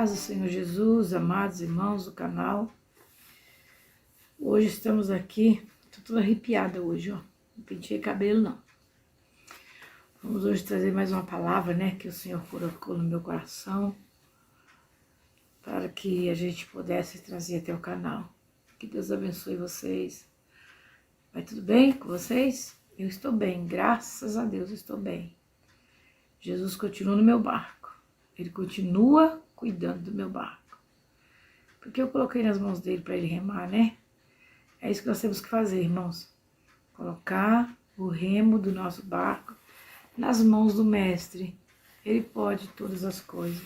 paz do Senhor Jesus, amados irmãos do canal. Hoje estamos aqui, tô toda arrepiada hoje, ó. Não pentei cabelo, não. Vamos hoje trazer mais uma palavra, né, que o Senhor colocou no meu coração, para que a gente pudesse trazer até o canal. Que Deus abençoe vocês. Vai tudo bem com vocês? Eu estou bem, graças a Deus estou bem. Jesus continua no meu barco. Ele continua cuidando do meu barco. Porque eu coloquei nas mãos dele para ele remar, né? É isso que nós temos que fazer, irmãos. Colocar o remo do nosso barco nas mãos do Mestre. Ele pode todas as coisas.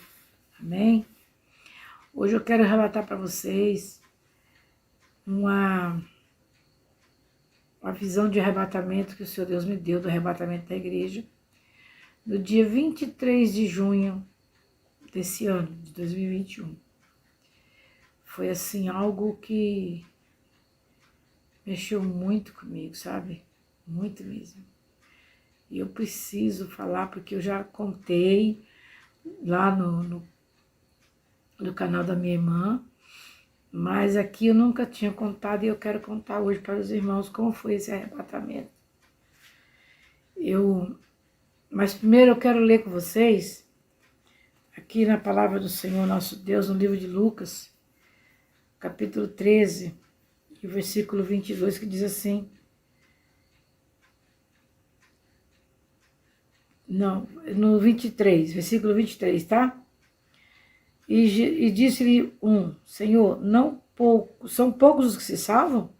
Amém? Hoje eu quero relatar para vocês uma visão de arrebatamento que o Senhor Deus me deu, do arrebatamento da igreja, no dia 23 de junho desse ano, de 2021. Foi assim, algo que mexeu muito comigo, sabe? Muito mesmo. E eu preciso falar, porque eu já contei lá no canal da minha irmã, mas aqui eu nunca tinha contado e eu quero contar hoje para os irmãos como foi esse arrebatamento. Mas primeiro eu quero ler com vocês, aqui na palavra do Senhor nosso Deus, no livro de Lucas, capítulo 13, e o versículo 22, que diz assim, no 23, versículo 23, tá? E disse-lhe Senhor, são poucos os que se salvam?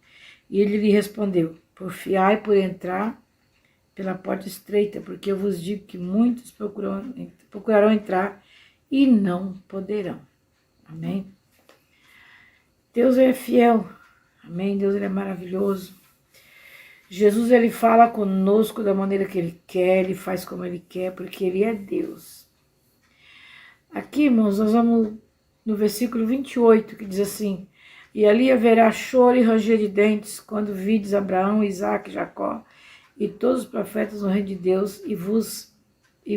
E ele lhe respondeu, porfiai por entrar pela porta estreita, porque eu vos digo que muitos procurarão entrar e não poderão. Amém? Deus é fiel. Amém? Deus ele é maravilhoso. Jesus ele fala conosco da maneira que ele quer, ele faz como ele quer, porque ele é Deus. Aqui, irmãos, nós vamos no versículo 28, que diz assim, e ali haverá choro e ranger de dentes, quando vides Abraão, Isaque, Jacó, e todos os profetas no reino de Deus, e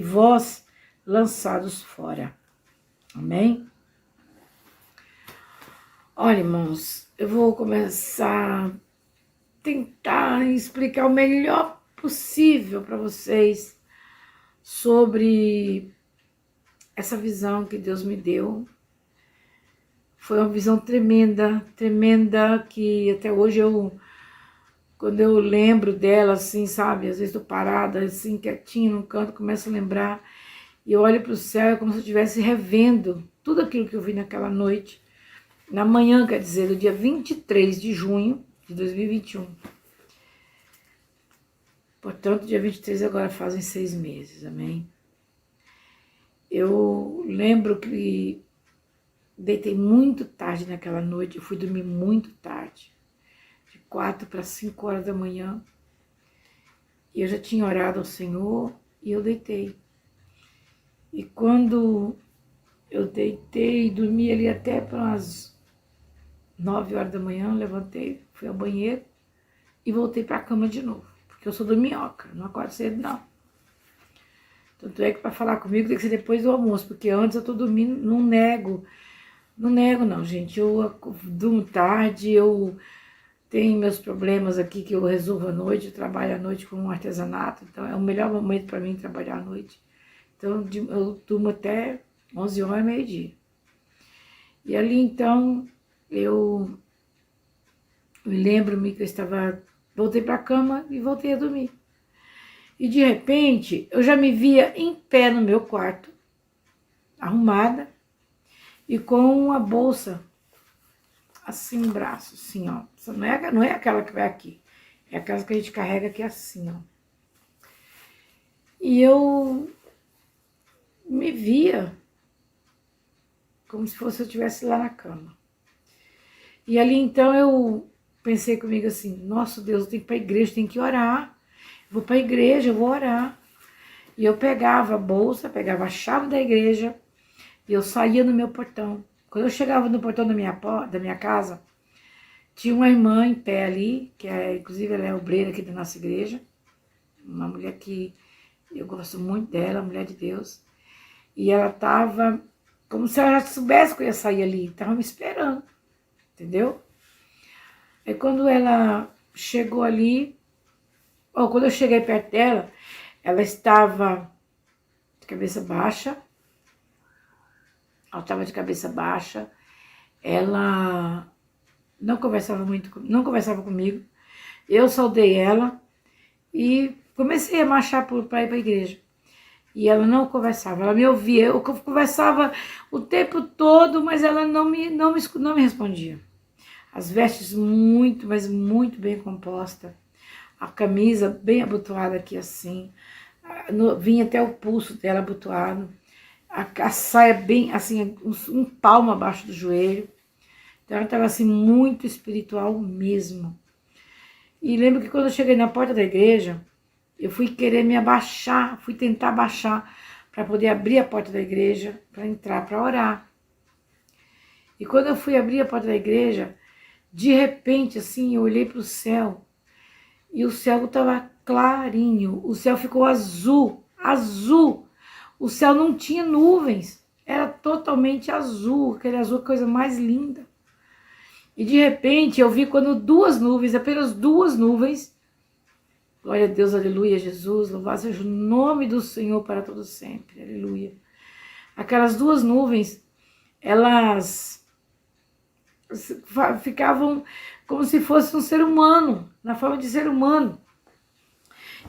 vós lançados fora. Amém? Olha, irmãos, eu vou começar a tentar explicar o melhor possível para vocês sobre essa visão que Deus me deu. Foi uma visão tremenda, tremenda, que até hoje quando eu lembro dela, assim, sabe, às vezes estou parada, assim, quietinha num canto, começo a lembrar, e eu olho para o céu, é como se eu estivesse revendo tudo aquilo que eu vi naquela noite, na manhã, quer dizer, do dia 23 de junho de 2021. Portanto, dia 23 agora fazem 6 meses, amém? Eu lembro que deitei muito tarde naquela noite, eu fui dormir muito tarde, de 4 para 5 horas da manhã, e eu já tinha orado ao Senhor e eu deitei. E quando eu deitei, dormi ali até para umas 9 horas da manhã, levantei, fui ao banheiro e voltei para a cama de novo, porque eu sou dorminhoca, não acordo cedo não. Tanto é que para falar comigo tem que ser depois do almoço, porque antes eu tô dormindo, não nego não, gente, eu durmo tarde, eu tenho meus problemas aqui que eu resolvo à noite, eu trabalho à noite com um artesanato, então é o melhor momento para mim trabalhar à noite. Então eu durmo até 11 horas, meio-dia. E ali então, eu me lembro-me que voltei para a cama e voltei a dormir. E de repente, eu já me via em pé no meu quarto, arrumada, e com uma bolsa, assim no braço, assim, ó. Não é aquela que vai aqui, é aquela que a gente carrega aqui assim, ó. E eu me via como se fosse eu estivesse lá na cama. E ali então eu pensei comigo assim, nossa Deus, eu tenho que ir para a igreja, tenho que orar. Vou para a igreja, eu vou orar. E eu pegava a bolsa, pegava a chave da igreja e eu saía no meu portão. Quando eu chegava no portão da minha casa, tinha uma irmã em pé ali, inclusive ela é obreira aqui da nossa igreja, uma mulher que eu gosto muito dela, mulher de Deus. E ela estava como se ela já soubesse que eu ia sair ali, estava me esperando, entendeu? Aí quando ela chegou ali, ou quando eu cheguei perto dela, ela estava de cabeça baixa, ela não conversava muito, não conversava comigo, eu saudei ela e comecei a marchar para ir para a igreja. E ela não conversava, ela me ouvia, eu conversava o tempo todo, mas ela não me respondia. As vestes muito, mas muito bem compostas, a camisa bem abotoada aqui assim, vinha até o pulso dela abotoado, a saia bem assim, um palmo abaixo do joelho. Então ela estava assim muito espiritual mesmo. E lembro que quando eu cheguei na porta da igreja, eu fui querer me abaixar, fui tentar abaixar para poder abrir a porta da igreja, para entrar, para orar. E quando eu fui abrir a porta da igreja, de repente, assim, eu olhei para o céu e o céu estava clarinho, o céu ficou azul, azul. O céu não tinha nuvens, era totalmente azul, aquele azul, coisa mais linda. E de repente eu vi quando duas nuvens, apenas duas nuvens, glória a Deus, aleluia, Jesus, louvado seja o nome do Senhor para todo sempre, aleluia. Aquelas duas nuvens, elas ficavam como se fosse um ser humano, na forma de ser humano.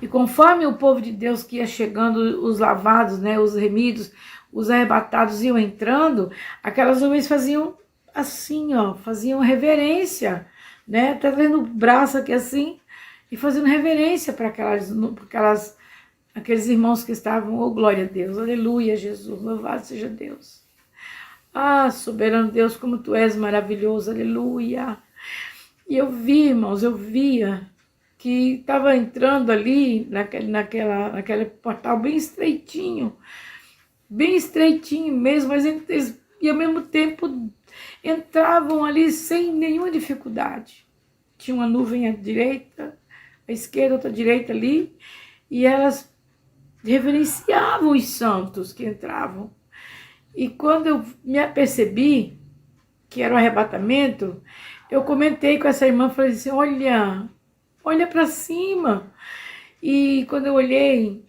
E conforme o povo de Deus que ia chegando, os lavados, né, os remidos, os arrebatados iam entrando, aquelas nuvens faziam assim, ó, faziam reverência, né, tá vendo o braço aqui assim, e fazendo reverência para aqueles irmãos que estavam, oh glória a Deus, aleluia Jesus, louvado seja Deus. Ah, soberano Deus, como tu és maravilhoso, aleluia. E eu vi, irmãos, eu via que estava entrando ali, naquele portal bem estreitinho mesmo, mas eles, e ao mesmo tempo entravam ali sem nenhuma dificuldade. Tinha uma nuvem à direita, à esquerda, outra à direita ali, e elas reverenciavam os santos que entravam. E quando eu me apercebi que era o arrebatamento, eu comentei com essa irmã, falei assim, olha para cima. E quando eu olhei,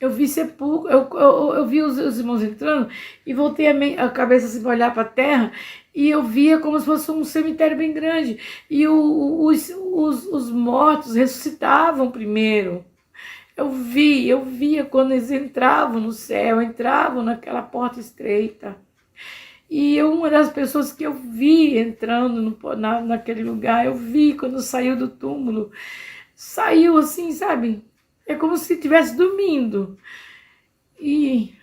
eu vi sepulcro, eu vi os irmãos entrando e voltei a cabeça assim para olhar para a terra e eu via como se fosse um cemitério bem grande. E os mortos ressuscitavam primeiro. Eu via quando eles entravam no céu, entravam naquela porta estreita. E uma das pessoas que eu vi entrando naquele lugar, eu vi quando saiu do túmulo, saiu assim, sabe? É como se estivesse dormindo. E,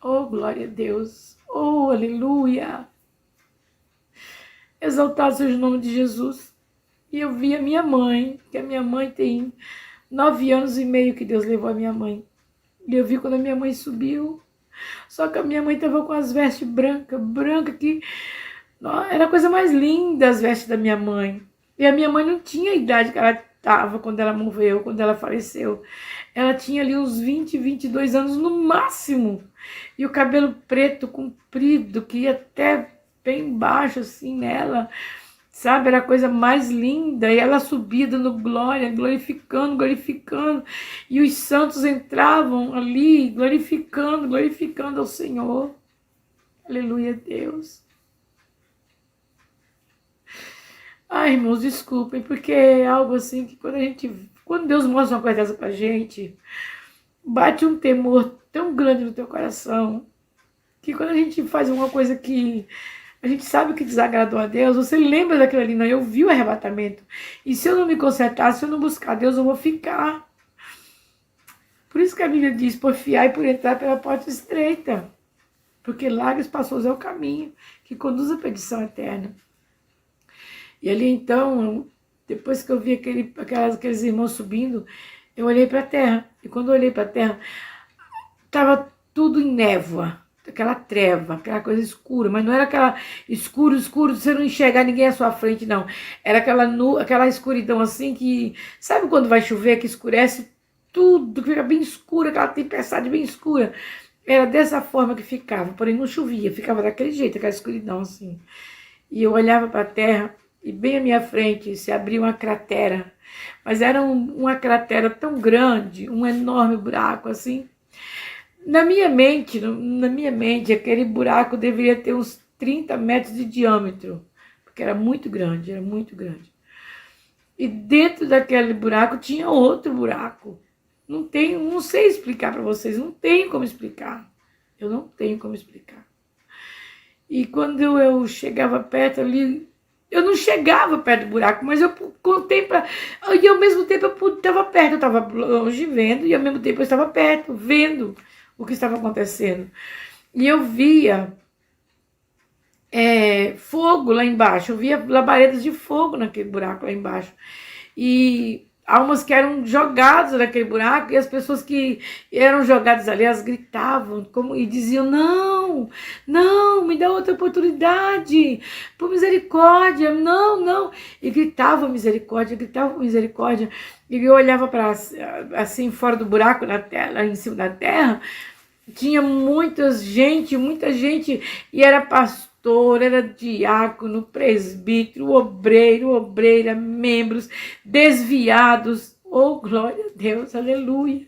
oh glória a Deus, oh aleluia, exaltado seja o nome de Jesus. E eu vi a minha mãe, que a minha mãe tem 9 anos e meio que Deus levou a minha mãe. E eu vi quando a minha mãe subiu. Só que a minha mãe estava com as vestes branca que era a coisa mais linda, as vestes da minha mãe. E a minha mãe não tinha a idade que ela estava quando ela morreu, quando ela faleceu. Ela tinha ali uns 20, 22 anos no máximo. E o cabelo preto, comprido, que ia até bem baixo assim nela. Sabe, era a coisa mais linda, e ela subia dando glória, glorificando, e os santos entravam ali, glorificando ao Senhor. Aleluia, Deus. Ai, irmãos, desculpem, porque é algo assim que quando Deus mostra uma coisa dessa pra gente, bate um temor tão grande no teu coração, que quando a gente faz uma coisa que a gente sabe que desagradou a Deus, você lembra daquilo ali, não, eu vi o arrebatamento. E se eu não me consertar, se eu não buscar Deus, eu vou ficar. Por isso que a Bíblia diz, por fiar e por entrar pela porta estreita. Porque largo e espaçoso é o caminho que conduz à perdição eterna. E ali então, depois que eu vi aqueles irmãos subindo, eu olhei para a terra. E quando eu olhei para a terra, estava tudo em névoa. Aquela treva, aquela coisa escura, mas não era aquela escuro, você não enxergar ninguém à sua frente, não. Era aquela escuridão assim que, sabe quando vai chover, que escurece tudo, que fica bem escuro, aquela tempestade bem escura. era dessa forma que ficava, porém não chovia, ficava daquele jeito, aquela escuridão assim. E eu olhava para a terra e bem à minha frente se abria uma cratera, mas era uma cratera tão grande, um enorme buraco assim. Na minha mente, aquele buraco deveria ter uns 30 metros de diâmetro, porque era muito grande, era muito grande. E dentro daquele buraco tinha outro buraco. Não sei explicar para vocês, não tenho como explicar. Eu não tenho como explicar. E quando eu chegava perto ali, eu não chegava perto do buraco, mas eu contei para. E ao mesmo tempo eu estava perto, eu estava longe vendo, e ao mesmo tempo eu estava perto, vendo o que estava acontecendo. E eu via fogo lá embaixo, eu via labaredas de fogo naquele buraco lá embaixo. E almas que eram jogadas naquele buraco, e as pessoas que eram jogadas ali, elas gritavam e diziam, não, não, me dá outra oportunidade, por misericórdia, não, não. E gritavam misericórdia, e eu olhava para assim, fora do buraco, na terra, lá em cima da terra, tinha muita gente, e era pastor, era diácono, presbítero, obreiro, obreira, membros desviados. Oh, glória a Deus, aleluia.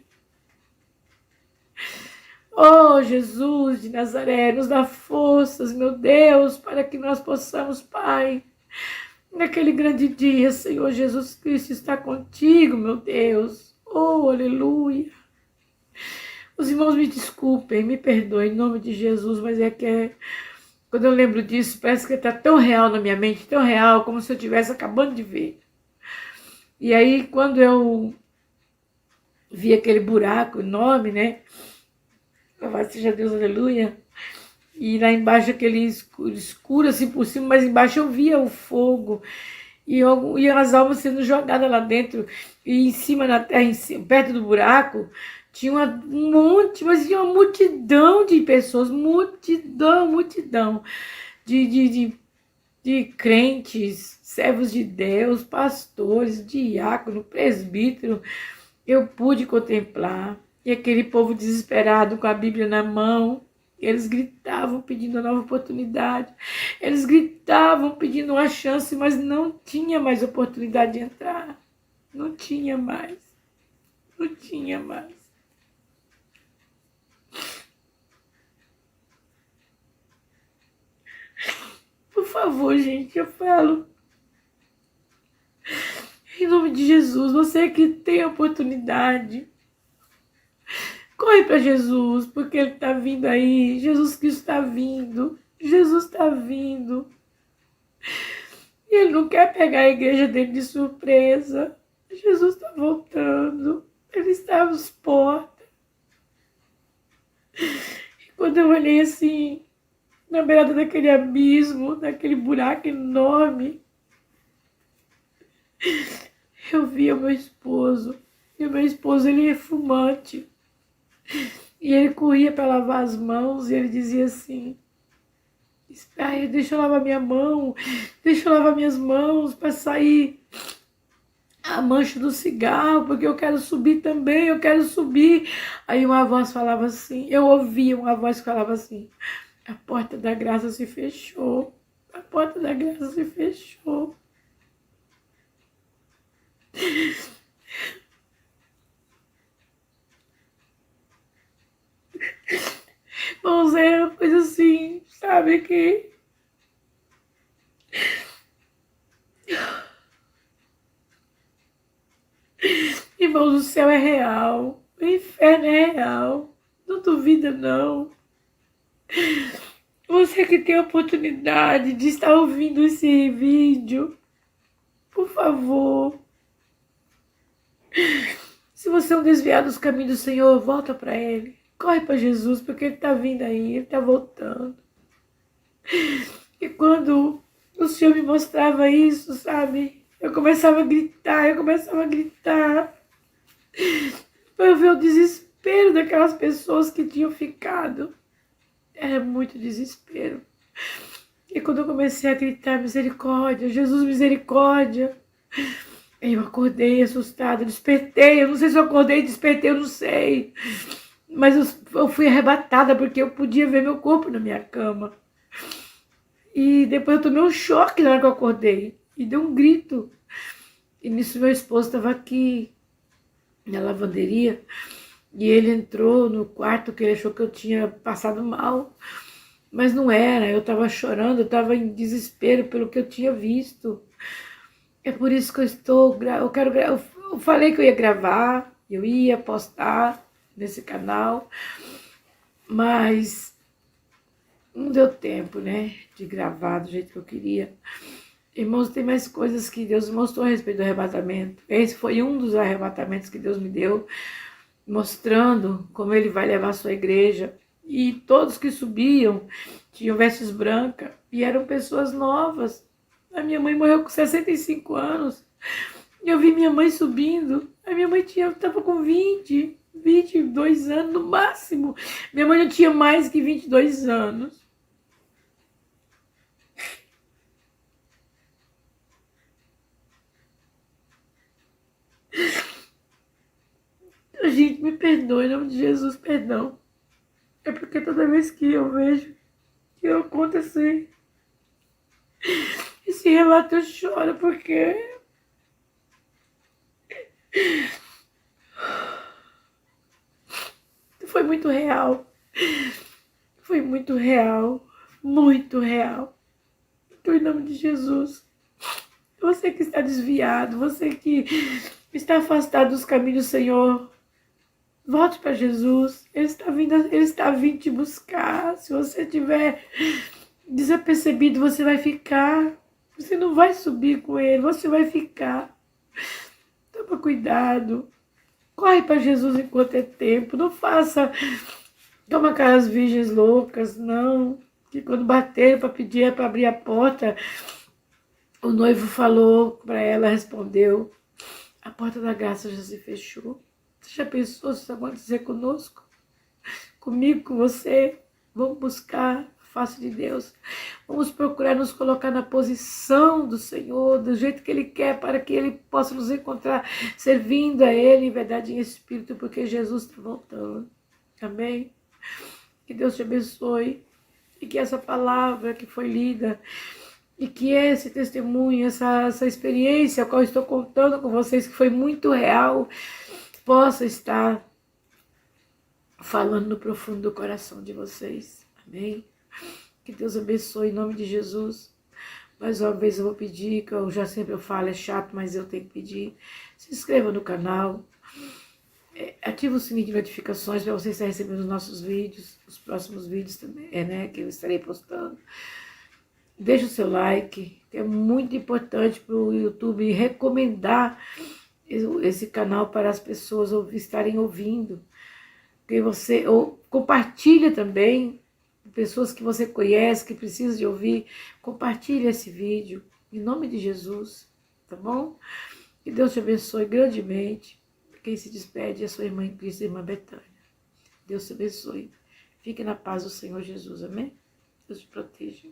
Oh, Jesus de Nazaré, nos dá forças, meu Deus, para que nós possamos, Pai, naquele grande dia, Senhor Jesus Cristo está contigo, meu Deus. Oh, aleluia. Os irmãos me desculpem, me perdoem, em nome de Jesus, mas quando eu lembro disso, parece que está tão real na minha mente, tão real, como se eu estivesse acabando de ver. E aí, quando eu vi aquele buraco enorme, né? Louvado seja Deus, aleluia. E lá embaixo aquele escuro assim por cima, mas embaixo eu via o fogo. E as almas sendo jogadas lá dentro. E em cima na terra, perto do buraco, tinha um monte, mas tinha uma multidão de pessoas, multidão de crentes, servos de Deus, pastores, diácono, presbítero. Eu pude contemplar, e aquele povo desesperado com a Bíblia na mão, eles gritavam pedindo uma nova oportunidade, eles gritavam pedindo uma chance, mas não tinha mais oportunidade de entrar, não tinha mais. Por favor, gente, eu falo, em nome de Jesus, você que tem a oportunidade, corre para Jesus, porque Ele está vindo aí, Jesus Cristo está vindo, Jesus está vindo. E Ele não quer pegar a igreja dele de surpresa. Jesus está voltando, Ele está às portas. E quando eu olhei assim, na beirada daquele abismo, daquele buraco enorme, eu via o meu esposo. E o meu esposo, ele é fumante. E ele corria para lavar as mãos e ele dizia assim, espera, deixa eu lavar minha mão, deixa eu lavar minhas mãos para sair a mancha do cigarro, porque eu quero subir também, eu quero subir. Aí uma voz falava assim, eu ouvia uma voz que falava assim, a porta da graça se fechou, a porta da graça se fechou. Irmãos, é uma coisa assim, sabe, que... Irmãos, o céu é real, o inferno é real, não duvida não. Você que tem a oportunidade de estar ouvindo esse vídeo, por favor, se você é um desviado dos caminhos do Senhor, volta para Ele. Corre para Jesus, porque Ele está vindo aí, Ele está voltando. E quando o Senhor me mostrava isso, sabe? Eu começava a gritar. Eu vi o desespero daquelas pessoas que tinham ficado. Era muito desespero. E quando eu comecei a gritar, misericórdia, Jesus, misericórdia, eu acordei assustada, despertei. Eu não sei se eu acordei e despertei, eu não sei. Mas eu fui arrebatada porque eu podia ver meu corpo na minha cama. E depois eu tomei um choque na hora que eu acordei. E dei um grito. E nisso meu esposo estava aqui na lavanderia. E ele entrou no quarto que ele achou que eu tinha passado mal. Mas não era, eu estava chorando, eu estava em desespero pelo que eu tinha visto. É por isso que eu falei que eu ia gravar, eu ia postar nesse canal, mas não deu tempo, né, de gravar do jeito que eu queria. Irmãos, tem mais coisas que Deus mostrou a respeito do arrebatamento. Esse foi um dos arrebatamentos que Deus me deu, mostrando como Ele vai levar a sua igreja. E todos que subiam tinham vestes brancas e eram pessoas novas. A minha mãe morreu com 65 anos. E eu vi minha mãe subindo. A minha mãe estava com 22 anos no máximo. Minha mãe não tinha mais que 22 anos. Gente, me perdoe, em nome de Jesus, perdão. É porque toda vez que eu vejo que eu conto assim, esse relato eu choro, porque foi muito real. Foi muito real. Muito real. Então, em nome de Jesus, você que está desviado, você que está afastado dos caminhos do Senhor, volte para Jesus. Ele está vindo te buscar. Se você estiver desapercebido, você vai ficar. Você não vai subir com ele, você vai ficar. Toma cuidado. Corre para Jesus enquanto é tempo. Não faça como aquelas virgens loucas, não. Que quando bateram para pedir para abrir a porta, o noivo falou para ela, respondeu: a porta da graça já se fechou. Você já pensou se isso acontecer conosco? Comigo, com você? Vamos buscar a face de Deus. Vamos procurar nos colocar na posição do Senhor, do jeito que Ele quer, para que Ele possa nos encontrar servindo a Ele em verdade e em espírito, porque Jesus está voltando. Amém? Que Deus te abençoe e que essa palavra que foi lida e que esse testemunho, essa experiência a qual estou contando com vocês, que foi muito real, possa estar falando no profundo do coração de vocês. Amém? Que Deus abençoe em nome de Jesus. Mais uma vez eu vou pedir, que eu já sempre falo, é chato, mas eu tenho que pedir. Se inscreva no canal. Ativa o sininho de notificações para você estar recebendo os nossos vídeos, os próximos vídeos também, né, que eu estarei postando. Deixa o seu like, que é muito importante para o YouTube recomendar esse canal para as pessoas estarem ouvindo. Que você compartilha também, pessoas que você conhece, que precisam de ouvir, compartilha esse vídeo, em nome de Jesus, tá bom? Que Deus te abençoe grandemente. Quem se despede é a sua irmã em Cristo, irmã Betânia. Deus te abençoe. Fique na paz do Senhor Jesus, amém? Deus te proteja.